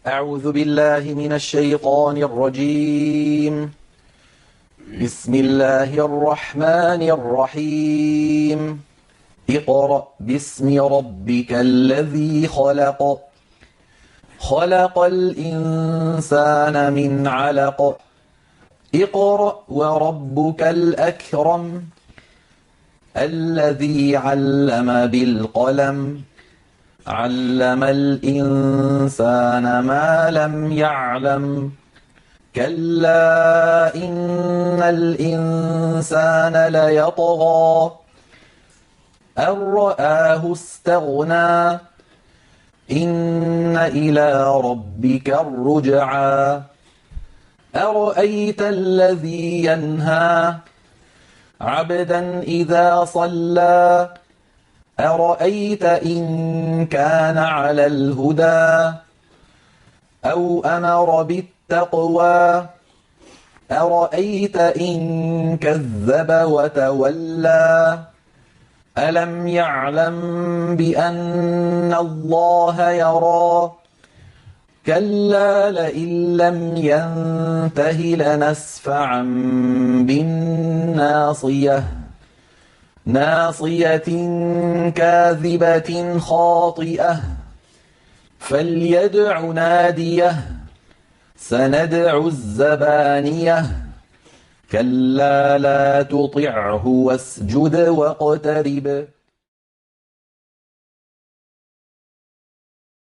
أعوذ بالله من الشيطان الرجيم. بسم الله الرحمن الرحيم. اقرأ باسم ربك الذي خلق. خلق الإنسان من علق. اقرأ وربك الأكرم الذي علم بالقلم علم الإنسان ما لم يعلم كلا إن الإنسان ليطغى أن رآه استغنى إن إلى ربك الرجعى أرأيت الذي ينهى عبدا إذا صلى أرأيت إن كان على الهدى أو أمر بالتقوى أرأيت إن كذب وتولى ألم يعلم بأن الله يرى كلا لئن لم ينته لنسفعا بالناصية ناصية كاذبة خاطئة فليدع ناديه سندع الزبانية كلا لا تطعه واسجد واقترب